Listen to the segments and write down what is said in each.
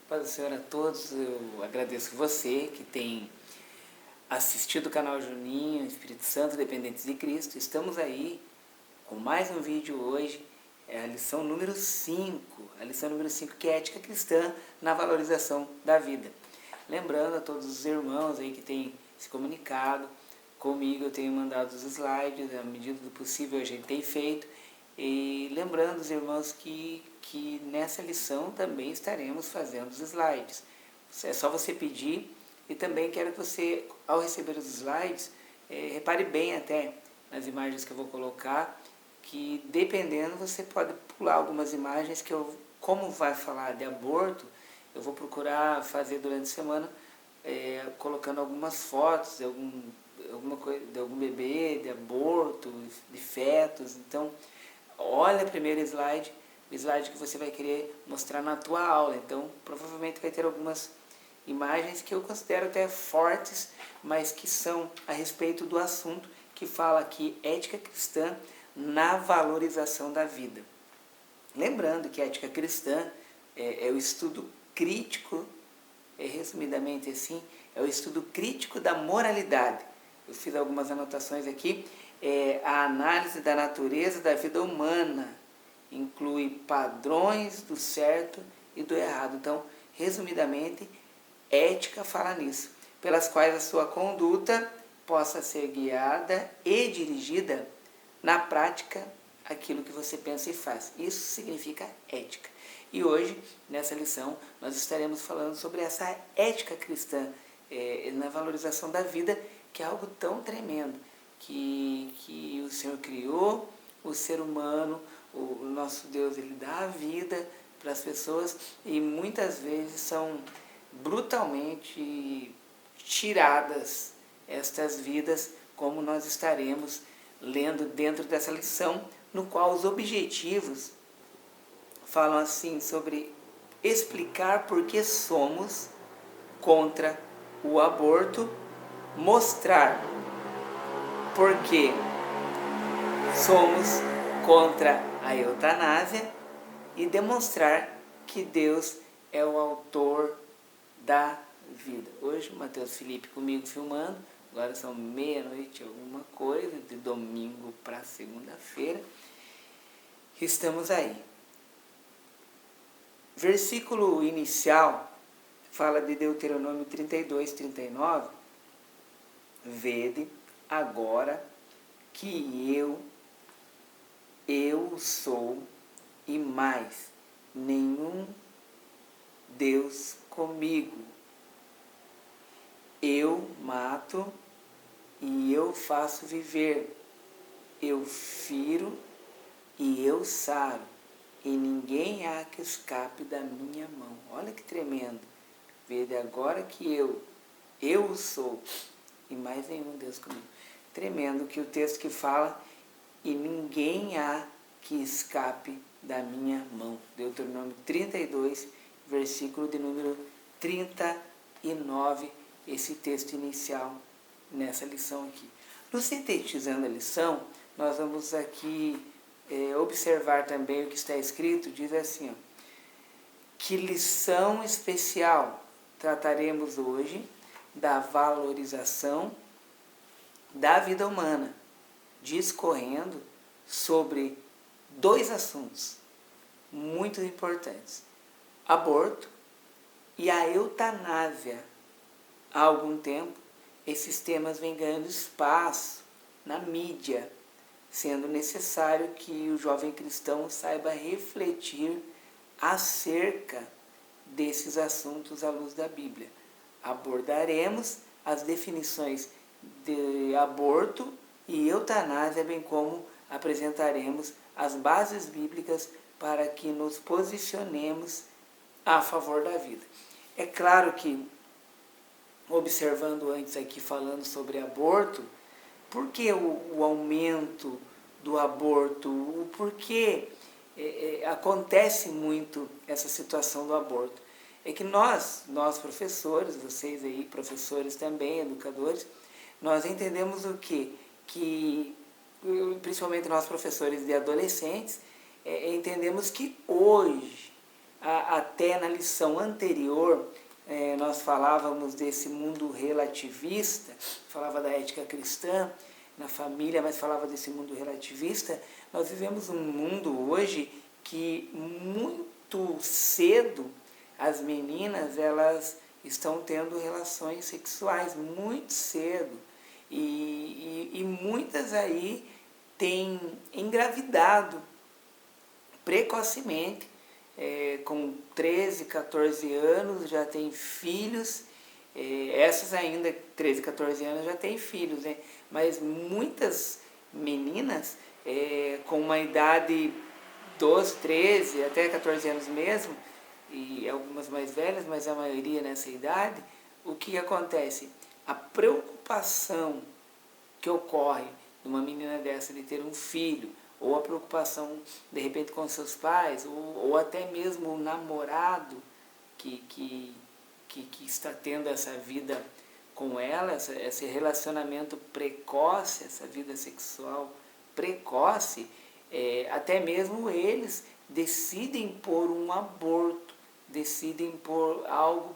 Paz do Senhor a todos, eu agradeço você que tem assistido o canal Juninho, Espírito Santo, Dependentes de Cristo. Estamos aí com mais um vídeo hoje, é a lição número 5, que é ética cristã na valorização da vida. Lembrando a todos os irmãos aí que têm se comunicado comigo, eu tenho mandado os slides, à medida do possível a gente tem feito. E lembrando os irmãos que nessa lição também estaremos fazendo os slides. É só você pedir, e também quero que você, ao receber os slides, repare bem até nas imagens que eu vou colocar, que dependendo você pode pular algumas imagens que como vai falar de aborto, eu vou procurar fazer durante a semana, colocando algumas fotos de alguma coisa, de algum bebê, de aborto, de fetos. Então, olha primeiro o slide que você vai querer mostrar na tua aula. Então, provavelmente vai ter algumas imagens que eu considero até fortes, mas que são a respeito do assunto que fala aqui, ética cristã na valorização da vida. Lembrando que a ética cristã é o estudo crítico, resumidamente assim, é o estudo crítico da moralidade. Eu fiz algumas anotações aqui. A análise da natureza da vida humana inclui padrões do certo e do errado. Então, resumidamente, ética fala nisso, pelas quais a sua conduta possa ser guiada e dirigida na prática aquilo que você pensa e faz. Isso significa ética. E hoje, nessa lição, nós estaremos falando sobre essa ética cristã na valorização da vida, que é algo tão tremendo, que o Senhor criou o ser humano, o nosso Deus, ele dá a vida para as pessoas e muitas vezes são brutalmente tiradas estas vidas, como nós estaremos lendo dentro dessa lição, no qual os objetivos falam assim sobre explicar por que somos contra o aborto, mostrar por que somos contra a eutanásia e demonstrar que Deus é o autor da vida. Hoje, Matheus Felipe comigo filmando, agora são meia-noite alguma coisa, de domingo para segunda-feira. Estamos aí. Versículo inicial fala de Deuteronômio 32, 39. Vede agora que eu sou e mais nenhum Deus comigo. Eu mato e eu faço viver. Eu firo e eu saro. E ninguém há que escape da minha mão. Olha que tremendo. Vede agora que eu sou e mais nenhum Deus comigo. Tremendo que o texto que fala, e ninguém há que escape da minha mão. Deuteronômio 32, versículo de número 39, esse texto inicial nessa lição aqui. No sintetizando a lição, nós vamos aqui observar também o que está escrito, diz assim, que lição especial trataremos hoje da valorização da vida humana, discorrendo sobre dois assuntos muito importantes: aborto e a eutanásia. Há algum tempo, esses temas vêm ganhando espaço na mídia, sendo necessário que o jovem cristão saiba refletir acerca desses assuntos à luz da Bíblia. Abordaremos as definições de aborto e eutanásia, bem como apresentaremos as bases bíblicas para que nos posicionemos a favor da vida. É claro que, observando antes aqui, falando sobre aborto, por que o aumento do aborto? O porquê acontece muito essa situação do aborto? É que nós professores, vocês aí, professores também, educadores, nós entendemos o quê? Que, principalmente nós professores de adolescentes, entendemos que hoje até na lição anterior, nós falávamos desse mundo relativista, falava da ética cristã na família, mas falava desse mundo relativista. Nós vivemos um mundo hoje que muito cedo as meninas elas estão tendo relações sexuais muito cedo e muitas aí têm engravidado precocemente, com 13, 14 anos já tem filhos, essas ainda 13, 14 anos já têm filhos, né? Mas muitas meninas com uma idade 12, 13, até 14 anos mesmo, e algumas mais velhas, mas a maioria nessa idade, o que acontece? A preocupação que ocorre numa menina dessa de ter um filho, ou a preocupação de repente com seus pais, ou até mesmo o namorado que está tendo essa vida com ela, esse relacionamento precoce, essa vida sexual precoce, até mesmo eles decidem por um aborto, decidem por algo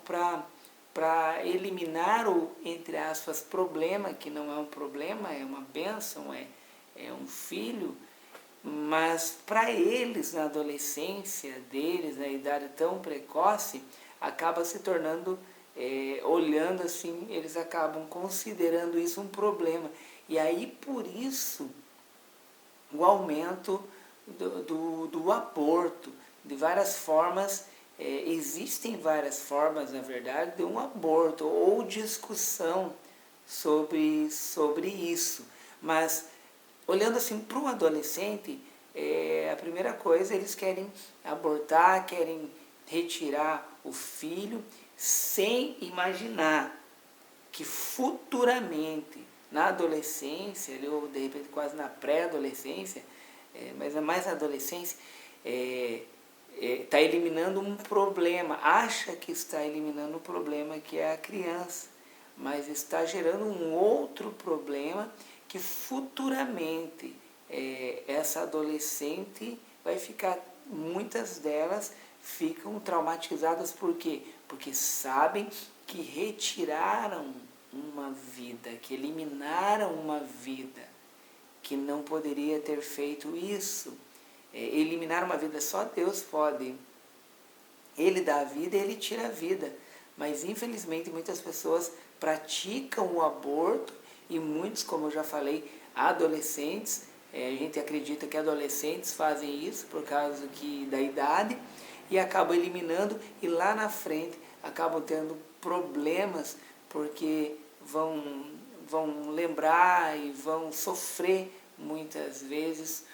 para eliminar o, entre aspas, problema, que não é um problema, é uma bênção, é um filho, mas para eles, na adolescência deles, na idade tão precoce, acaba se tornando, olhando assim, eles acabam considerando isso um problema. E aí, por isso, o aumento do aborto, de várias formas, existem várias formas, na verdade, de um aborto, ou discussão sobre isso. Mas, olhando assim para um adolescente, a primeira coisa, eles querem abortar, querem retirar o filho, sem imaginar que futuramente, na adolescência, ou de repente quase na pré-adolescência, mas é mais na adolescência, está eliminando um problema, acha que está eliminando um problema que é a criança, mas está gerando um outro problema que futuramente essa adolescente vai ficar, muitas delas ficam traumatizadas. Por quê? Porque sabem que retiraram uma vida, que eliminaram uma vida, que não poderia ter feito isso. Eliminar uma vida só Deus pode. Ele dá a vida e Ele tira a vida. Mas infelizmente muitas pessoas praticam o aborto e muitos, como eu já falei, adolescentes, a gente acredita que adolescentes fazem isso por causa da idade e acabam eliminando, e lá na frente acabam tendo problemas porque vão lembrar e vão sofrer muitas vezes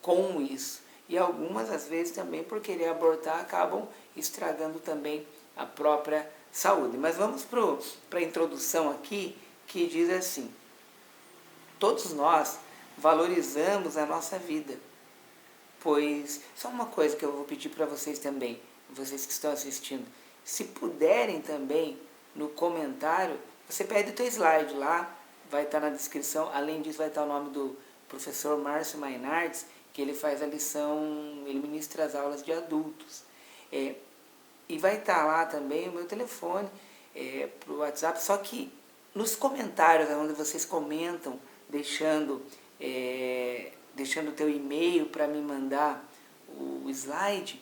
com isso. E algumas, às vezes, também por querer abortar, acabam estragando também a própria saúde. Mas vamos para a introdução aqui, que diz assim: todos nós valorizamos a nossa vida, pois, só uma coisa que eu vou pedir para vocês também, vocês que estão assistindo, se puderem também, no comentário, você pede o teu slide lá, vai estar na descrição, além disso vai estar o nome do professor Márcio Mainardes, que ele faz a lição, ele ministra as aulas de adultos. E vai estar lá também o meu telefone para o WhatsApp, só que nos comentários, onde vocês comentam, deixando o teu e-mail para me mandar o slide,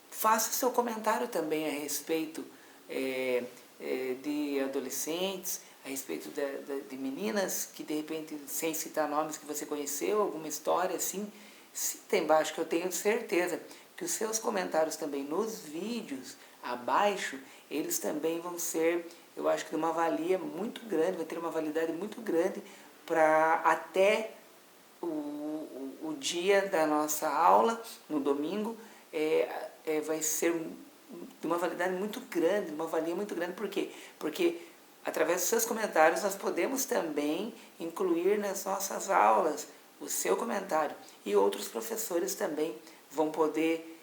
faça o seu comentário também a respeito de adolescentes, a respeito de meninas que de repente, sem citar nomes, que você conheceu, alguma história assim, cita embaixo, que eu tenho certeza que os seus comentários também nos vídeos abaixo, eles também vão ser, eu acho que de uma valia muito grande, vai ter uma validade muito grande para até o dia da nossa aula, no domingo, vai ser de uma validade muito grande, uma valia muito grande. Por quê? Porque através dos seus comentários nós podemos também incluir nas nossas aulas o seu comentário, e outros professores também vão poder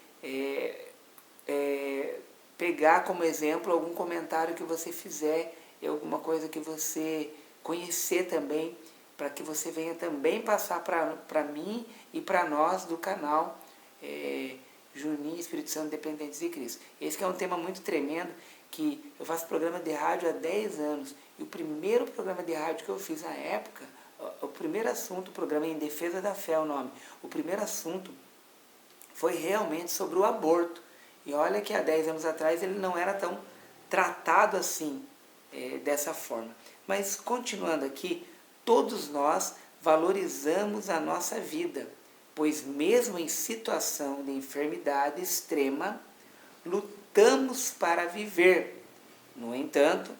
pegar como exemplo algum comentário que você fizer, e alguma coisa que você conhecer também, para que você venha também passar para mim e para nós do canal Juninho, Espírito Santo, dependentes de Cristo. Esse que é um tema muito tremendo, que eu faço programa de rádio há 10 anos. E o primeiro programa de rádio que eu fiz na época, o primeiro assunto, o programa Em Defesa da Fé é o nome, o primeiro assunto foi realmente sobre o aborto. E olha que há 10 anos atrás ele não era tão tratado assim, dessa forma. Mas continuando aqui, todos nós valorizamos a nossa vida, pois mesmo em situação de enfermidade extrema, lutamos para viver. No entanto,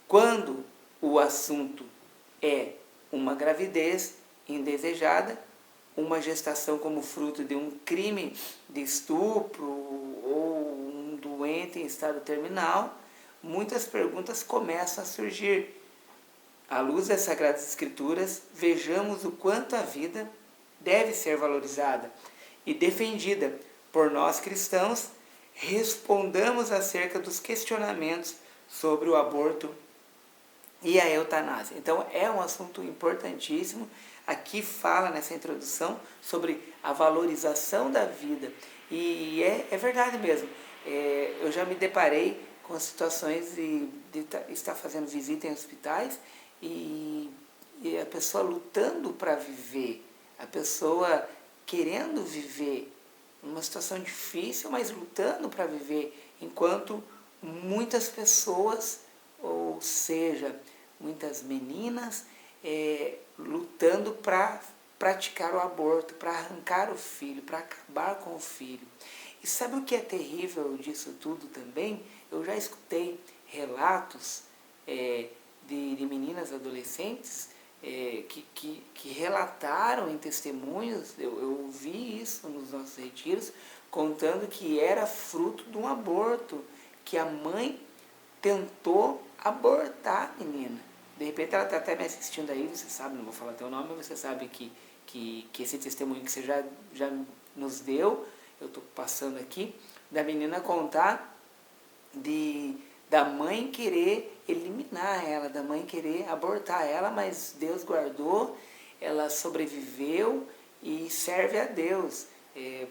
quando o assunto é uma gravidez indesejada, uma gestação como fruto de um crime de estupro ou um doente em estado terminal, muitas perguntas começam a surgir. À luz das Sagradas Escrituras, vejamos o quanto a vida deve ser valorizada e defendida por nós cristãos. Respondamos acerca dos questionamentos sobre o aborto e a eutanásia. Então é um assunto importantíssimo. Aqui fala nessa introdução sobre a valorização da vida. E é verdade mesmo. Eu já me deparei com situações de estar fazendo visita em hospitais e a pessoa lutando para viver, a pessoa querendo viver, numa situação difícil, mas lutando para viver, enquanto muitas pessoas, ou seja, muitas meninas, lutando para praticar o aborto, para arrancar o filho, para acabar com o filho. E sabe o que é terrível disso tudo também? Eu já escutei relatos de meninas adolescentes que relataram em testemunhos, eu ouvi isso nos nossos retiros, contando que era fruto de um aborto, que a mãe tentou abortar a menina. De repente ela está até me assistindo aí, você sabe, não vou falar teu nome, mas você sabe que esse testemunho que você já nos deu, eu estou passando aqui, da menina contar da mãe querer eliminar ela, da mãe querer abortar ela, mas Deus guardou, ela sobreviveu e serve a Deus.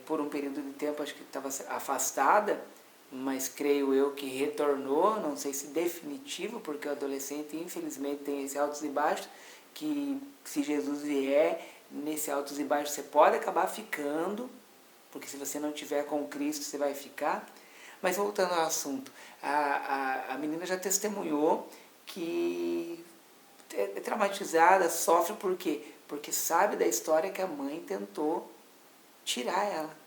Por um período de tempo, acho que estava afastada, mas creio eu que retornou, não sei se definitivo, porque o adolescente infelizmente tem esse altos e baixos, que se Jesus vier, nesse altos e baixos você pode acabar ficando, porque se você não tiver com Cristo você vai ficar. Mas voltando ao assunto, a menina já testemunhou que é traumatizada, sofre por quê? Porque sabe da história que a mãe tentou tirar ela.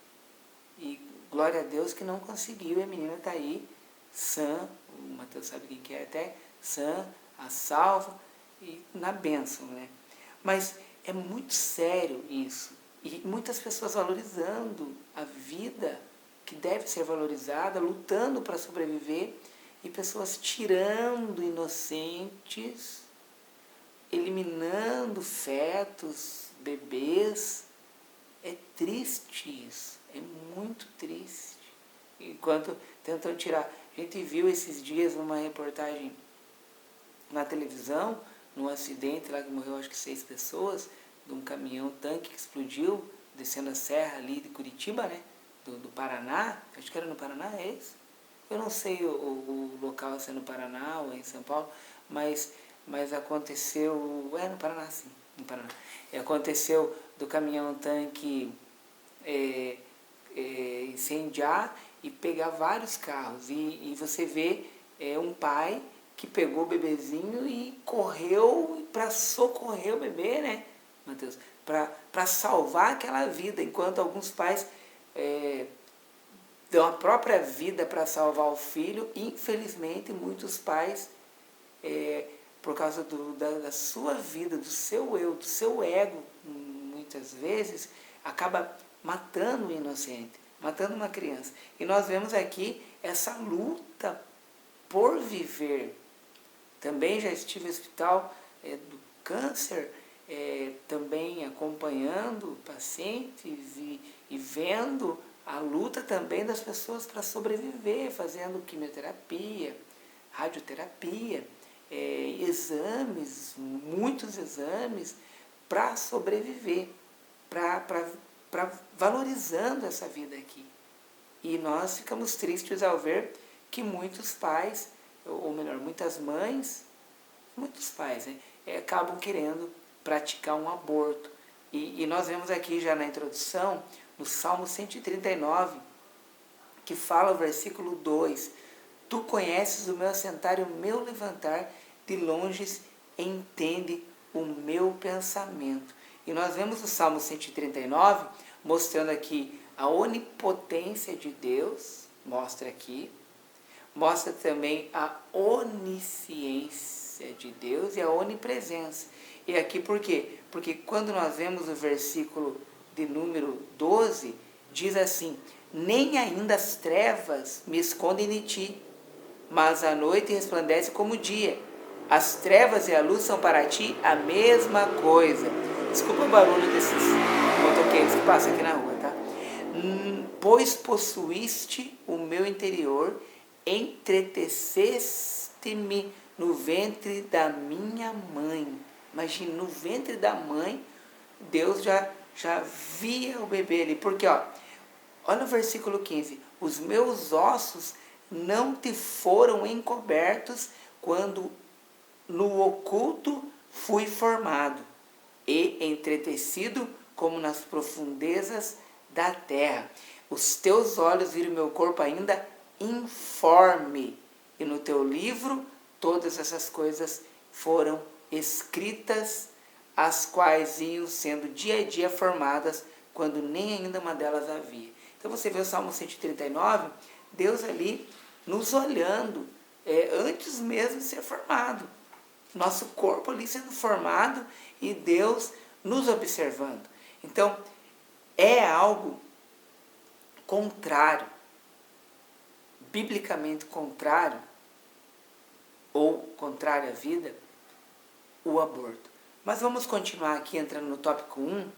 E glória a Deus que não conseguiu, e a menina está aí, sã, o Mateus sabe quem que é até, sã, a salva, e na bênção, né? Mas é muito sério isso, e muitas pessoas valorizando a vida, que deve ser valorizada, lutando para sobreviver, e pessoas tirando inocentes, eliminando fetos, bebês. É triste isso, é muito triste. Enquanto tentam tirar. A gente viu esses dias numa reportagem na televisão, num acidente lá que morreu acho que 6 pessoas, de um caminhão-tanque que explodiu, descendo a serra ali de Curitiba, né? Do Paraná, acho que era no Paraná, é isso? Eu não sei o local, se é no Paraná ou em São Paulo, mas aconteceu, no Paraná sim, no Paraná. Aconteceu do caminhão-tanque incendiar e pegar vários carros, e você vê um pai que pegou o bebezinho e correu para socorrer o bebê, né, Mateus? Para salvar aquela vida, enquanto alguns pais dão a própria vida para salvar o filho. Infelizmente, muitos pais, por causa da sua vida, do seu eu, do seu ego, muitas vezes, acaba matando o inocente, matando uma criança. E nós vemos aqui essa luta por viver. Também já estive no hospital do câncer, também acompanhando pacientes e vendo a luta também das pessoas para sobreviver, fazendo quimioterapia, radioterapia, exames, muitos exames, para sobreviver, para valorizando essa vida aqui. E nós ficamos tristes ao ver que muitos pais, ou melhor, muitas mães, muitos pais, né, acabam querendo praticar um aborto. E nós vemos aqui já na introdução, no Salmo 139, que fala o versículo 2, Tu conheces o meu assentar e o meu levantar, de longe entende o meu pensamento. E nós vemos o Salmo 139 mostrando aqui a onipotência de Deus, mostra aqui, mostra também a onisciência de Deus e a onipresença. E aqui por quê? Porque quando nós vemos o versículo de número 12, diz assim, nem ainda as trevas me escondem de ti, mas a noite resplandece como o dia. As trevas e a luz são para ti a mesma coisa. Desculpa o barulho desses motoqueiros que passam aqui na rua, tá? Pois possuíste o meu interior, entreteceste-me no ventre da minha mãe. Imagina, no ventre da mãe, Deus já via o bebê ali. Porque, olha o versículo 15. Os meus ossos não te foram encobertos quando no oculto fui formado e entretecido como nas profundezas da terra. Os teus olhos viram meu corpo ainda informe, e no teu livro todas essas coisas foram escritas, as quais iam sendo dia a dia formadas, quando nem ainda uma delas havia. Então você vê o Salmo 139, Deus ali nos olhando, antes mesmo de ser formado. Nosso corpo ali sendo formado e Deus nos observando. Então, é algo contrário, biblicamente contrário, ou contrário à vida, o aborto. Mas vamos continuar aqui entrando no tópico 1,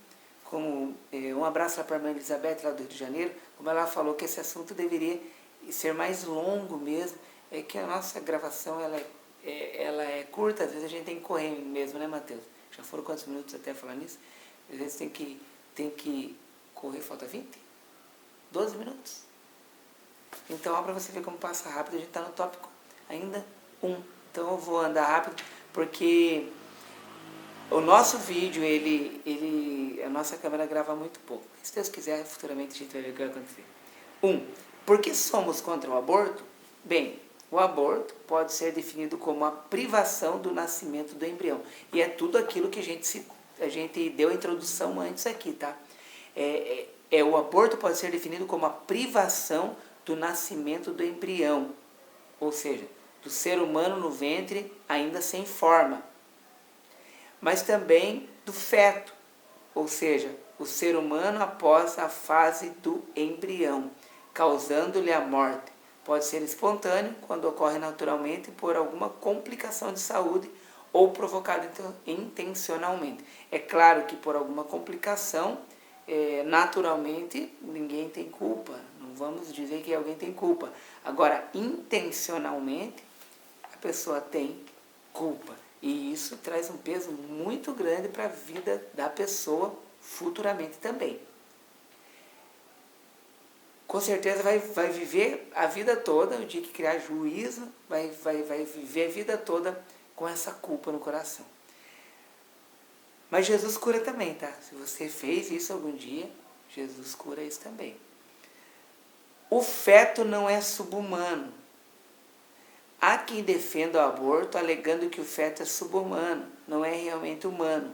como um abraço lá para a irmã Elizabeth, lá do Rio de Janeiro, como ela falou que esse assunto deveria ser mais longo mesmo, que a nossa gravação ela é curta, às vezes a gente tem que correr mesmo, né, Matheus? Já foram quantos minutos até falar nisso? Às vezes tem que correr, falta 20? 12 minutos? Então, para você ver como passa rápido, a gente está no tópico ainda 1. Então eu vou andar rápido, porque o nosso vídeo, a nossa câmera grava muito pouco. Se Deus quiser, futuramente a gente vai ver o que vai acontecer. 1. Por que somos contra o aborto? Bem, o aborto pode ser definido como a privação do nascimento do embrião. E é tudo aquilo que a gente deu a introdução antes aqui, tá? O aborto pode ser definido como a privação do nascimento do embrião. Ou seja, do ser humano no ventre ainda sem forma. Mas também do feto. Ou seja, o ser humano após a fase do embrião, causando-lhe a morte. Pode ser espontâneo, quando ocorre naturalmente por alguma complicação de saúde ou provocado intencionalmente. É claro que por alguma complicação, naturalmente, ninguém tem culpa. Não vamos dizer que alguém tem culpa. Agora, intencionalmente, a pessoa tem culpa. E isso traz um peso muito grande para a vida da pessoa futuramente também. Com certeza vai viver a vida toda, o dia que criar juízo, vai viver a vida toda com essa culpa no coração. Mas Jesus cura também, tá? Se você fez isso algum dia, Jesus cura isso também. O feto não é subhumano. Há quem defenda o aborto alegando que o feto é subhumano, não é realmente humano,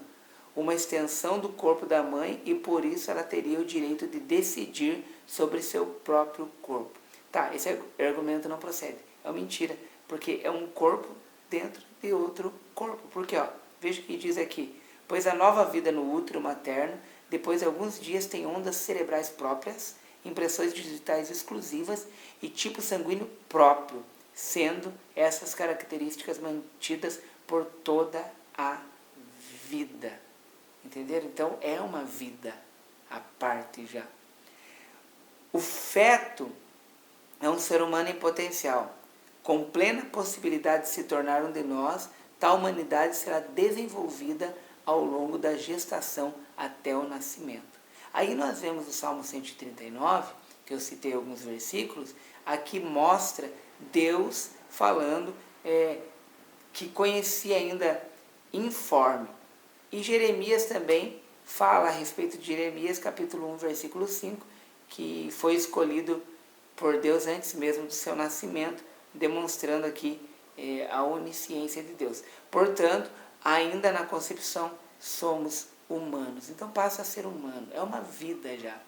uma extensão do corpo da mãe e por isso ela teria o direito de decidir sobre seu próprio corpo. Tá, esse argumento não procede, é uma mentira, porque é um corpo dentro de outro corpo. Porque, veja o que diz aqui, pois a nova vida no útero materno, depois de alguns dias tem ondas cerebrais próprias, impressões digitais exclusivas e tipo sanguíneo próprio, sendo essas características mantidas por toda a vida. Entenderam? Então, é uma vida à parte já. O feto é um ser humano em potencial, com plena possibilidade de se tornar um de nós. Tal humanidade será desenvolvida ao longo da gestação até o nascimento. Aí nós vemos o Salmo 139, que eu citei alguns versículos, aqui mostra Deus falando que conhecia ainda informe. E Jeremias também fala a respeito de Jeremias, capítulo 1, versículo 5, que foi escolhido por Deus antes mesmo do seu nascimento, demonstrando aqui a onisciência de Deus. Portanto, ainda na concepção, somos humanos. Então passa a ser humano, é uma vida já.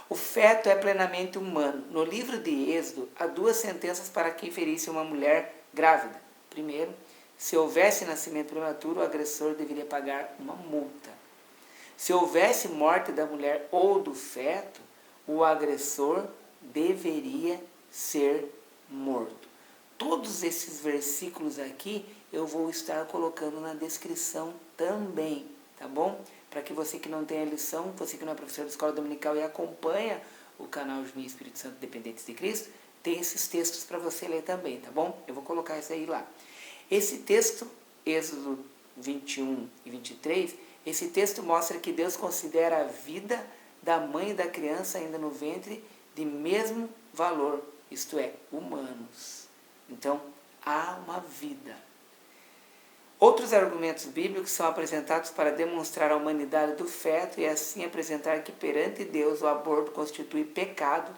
O feto é plenamente humano. No livro de Êxodo, há 2 sentenças para quem ferisse uma mulher grávida. Primeiro, se houvesse nascimento prematuro, o agressor deveria pagar uma multa. Se houvesse morte da mulher ou do feto, o agressor deveria ser morto. Todos esses versículos aqui eu vou estar colocando na descrição também, tá bom? Para que você que não tem a lição, você que não é professor da escola dominical e acompanha o canal Juninho Espírito Santo Dependentes de Cristo, tem esses textos para você ler também, tá bom? Eu vou colocar isso aí lá. Esse texto, Êxodo 21 e 23, esse texto mostra que Deus considera a vida da mãe e da criança ainda no ventre de mesmo valor, isto é, humanos. Então, há uma vida. Outros argumentos bíblicos são apresentados para demonstrar a humanidade do feto e assim apresentar que perante Deus o aborto constitui pecado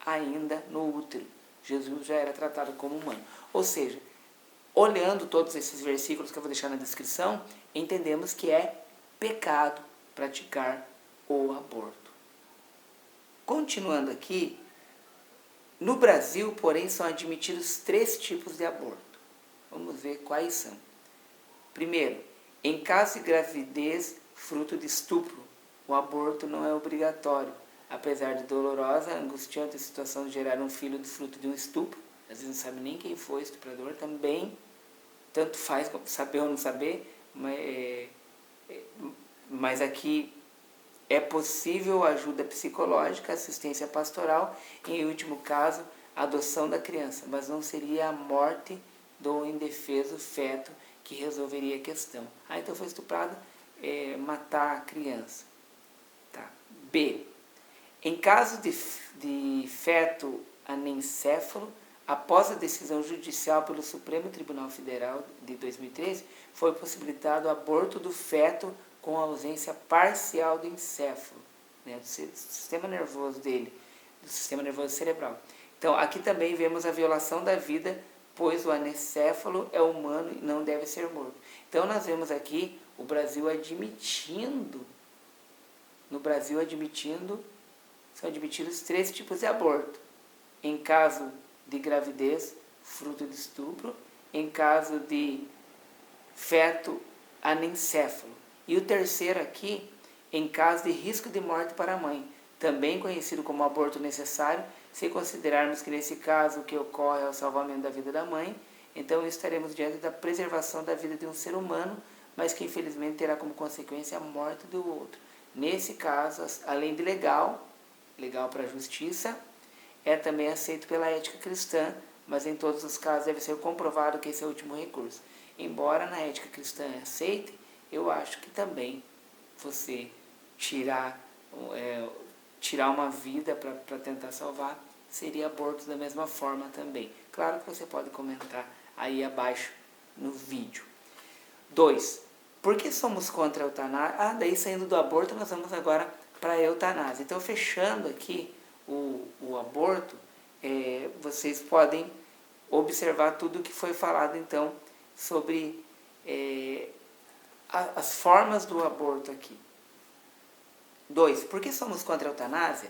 ainda no útero. Jesus já era tratado como humano. Ou seja, olhando todos esses versículos que eu vou deixar na descrição, entendemos que é pecado praticar o aborto. Continuando aqui, no Brasil, porém, são admitidos 3 tipos de aborto. Vamos ver quais são. Primeiro, em caso de gravidez fruto de estupro, o aborto não é obrigatório, apesar de dolorosa, angustiante a situação de gerar um filho de fruto de um estupro. Às vezes não sabe nem quem foi o estuprador, também tanto faz saber ou não saber, mas aqui é possível ajuda psicológica, assistência pastoral e, em último caso, a adoção da criança, mas não seria a morte do indefeso feto que resolveria a questão. Então foi estuprado, matar a criança. Tá. B. Em caso de feto anencéfalo, após a decisão judicial pelo Supremo Tribunal Federal de 2013, foi possibilitado o aborto do feto com ausência parcial do encéfalo, né, do sistema nervoso dele, do sistema nervoso cerebral. Então, aqui também vemos a violação da vida, pois o anencéfalo é humano e não deve ser morto. Então, nós vemos aqui o Brasil admitindo, são admitidos 3 tipos de aborto. Em caso de gravidez, fruto de estupro, em caso de feto anencéfalo. E o terceiro aqui, em caso de risco de morte para a mãe, também conhecido como aborto necessário, se considerarmos que nesse caso o que ocorre é o salvamento da vida da mãe, então estaremos diante da preservação da vida de um ser humano, mas que infelizmente terá como consequência a morte do outro. Nesse caso, além de legal para a justiça, é também aceito pela ética cristã, mas em todos os casos deve ser comprovado que esse é o último recurso. Embora na ética cristã aceite, eu acho que também você tirar uma vida para tentar salvar seria aborto da mesma forma também. Claro que você pode comentar aí abaixo no vídeo. 2. Por que somos contra a eutanásia? Daí saindo do aborto nós vamos agora para a eutanásia. Então fechando aqui o aborto, vocês podem observar tudo o que foi falado então sobre as formas do aborto aqui. 2. Por que somos contra a eutanásia?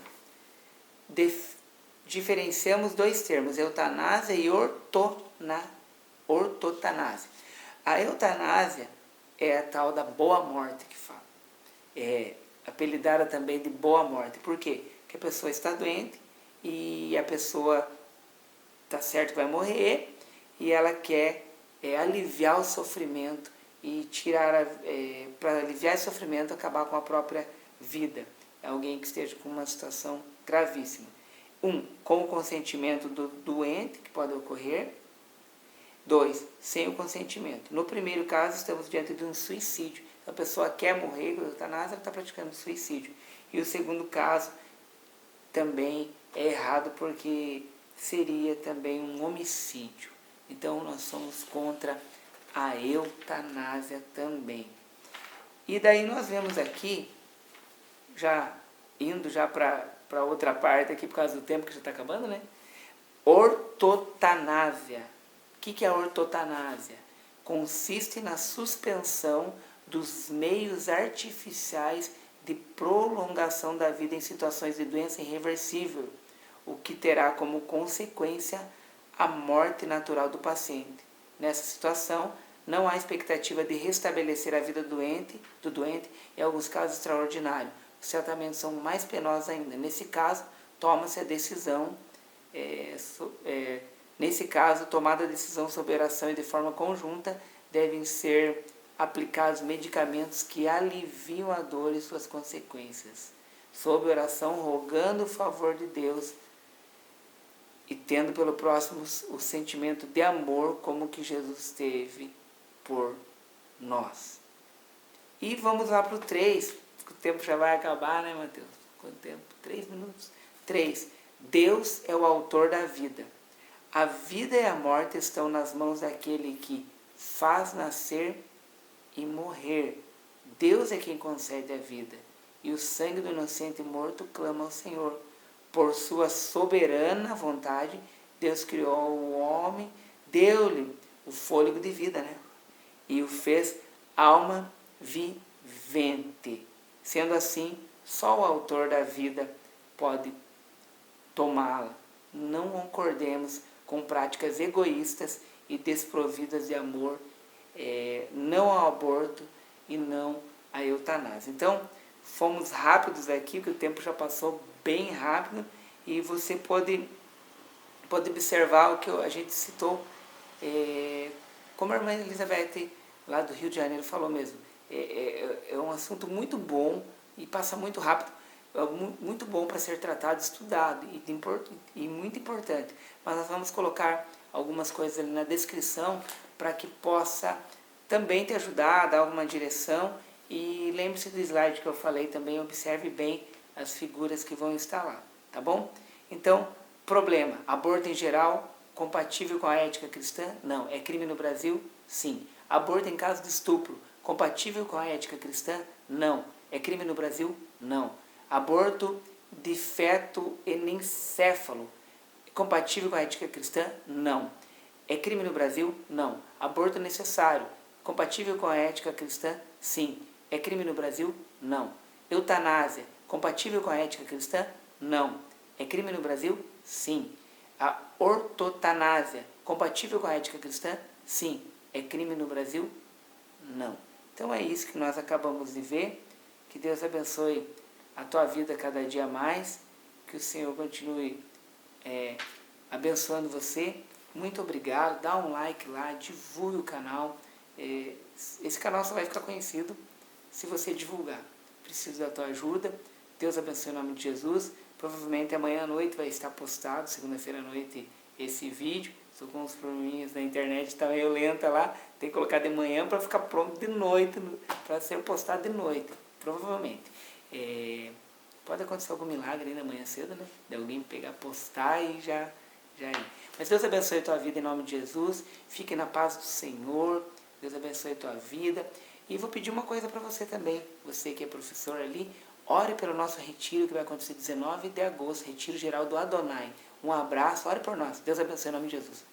Diferenciamos 2 termos, eutanásia e ortotanásia. A eutanásia é a tal da boa morte que fala. É apelidada também de boa morte. Por quê? Porque a pessoa está doente e a pessoa está certo que vai morrer e ela quer aliviar o sofrimento e para aliviar esse sofrimento, acabar com a própria vida. É alguém que esteja com uma situação gravíssima. 1. Com o consentimento do doente, que pode ocorrer. 2. Sem o consentimento. No primeiro caso, estamos diante de um suicídio. A pessoa quer morrer com a eutanásia, ela está praticando suicídio. E o segundo caso também é errado porque seria também um homicídio. Então nós somos contra a eutanásia também. E daí nós vemos aqui, já indo já para outra parte aqui por causa do tempo que já está acabando, né? Ortotanásia. O que é a ortotanásia? Consiste na suspensão dos meios artificiais de prolongação da vida em situações de doença irreversível, o que terá como consequência a morte natural do paciente. Nessa situação, não há expectativa de restabelecer a vida do doente, em alguns casos extraordinários. Os tratamentos são mais penosos ainda. Nesse caso, toma-se a decisão, tomada a decisão sobre oração e de forma conjunta, devem ser aplicados medicamentos que aliviam a dor e suas consequências. Sob oração, rogando o favor de Deus e tendo pelo próximo o sentimento de amor como que Jesus teve por nós. E vamos lá para o 3, o tempo já vai acabar, né, Mateus? Quanto tempo? 3 minutos? 3. Deus é o autor da vida. A vida e a morte estão nas mãos daquele que faz nascer e morrer. Deus é quem concede a vida. E o sangue do inocente morto clama ao Senhor. Por sua soberana vontade, Deus criou o homem, deu-lhe o fôlego de vida, né? E o fez alma vivente. Sendo assim, só o autor da vida pode tomá-la. Não concordemos com práticas egoístas e desprovidas de amor, não ao aborto e não à eutanásia. Então, fomos rápidos aqui, porque o tempo já passou bem rápido, e você pode observar o que a gente citou, como a irmã Elizabeth, lá do Rio de Janeiro, falou mesmo. É um assunto muito bom e passa muito rápido, muito bom para ser tratado, estudado e muito importante. Mas nós vamos colocar algumas coisas ali na descrição para que possa também te ajudar, dar alguma direção. E lembre-se do slide que eu falei também, observe bem as figuras que vão estar lá, tá bom? Então, problema, aborto em geral, compatível com a ética cristã? Não. É crime no Brasil? Sim. Aborto em caso de estupro, compatível com a ética cristã? Não. É crime no Brasil? Não. Aborto de feto enencéfalo, compatível com a ética cristã? Não. É crime no Brasil? Não. Aborto necessário, compatível com a ética cristã? Sim. É crime no Brasil? Não. Eutanásia, compatível com a ética cristã? Não. É crime no Brasil? Sim. A ortotanásia, compatível com a ética cristã? Sim. É crime no Brasil? Não. Então é isso que nós acabamos de ver. Que Deus abençoe a tua vida cada dia mais. Que o Senhor continue abençoando você. Muito obrigado. Dá um like lá, divulgue o canal. Esse canal só vai ficar conhecido se você divulgar. Preciso da tua ajuda. Deus abençoe em nome de Jesus. Provavelmente amanhã à noite vai estar postado, segunda-feira à noite, esse vídeo. Estou com uns probleminhas na internet, está meio lenta lá. Tem que colocar de manhã para ficar pronto de noite, para ser postado de noite, provavelmente. Pode acontecer algum milagre ainda amanhã cedo, né? De alguém pegar, postar e já ir. Mas Deus abençoe a tua vida em nome de Jesus. Fique na paz do Senhor. Deus abençoe a tua vida. E vou pedir uma coisa para você também, você que é professor ali, ore pelo nosso retiro que vai acontecer 19 de agosto, retiro geral do Adonai. Um abraço, ore por nós. Deus abençoe em nome de Jesus.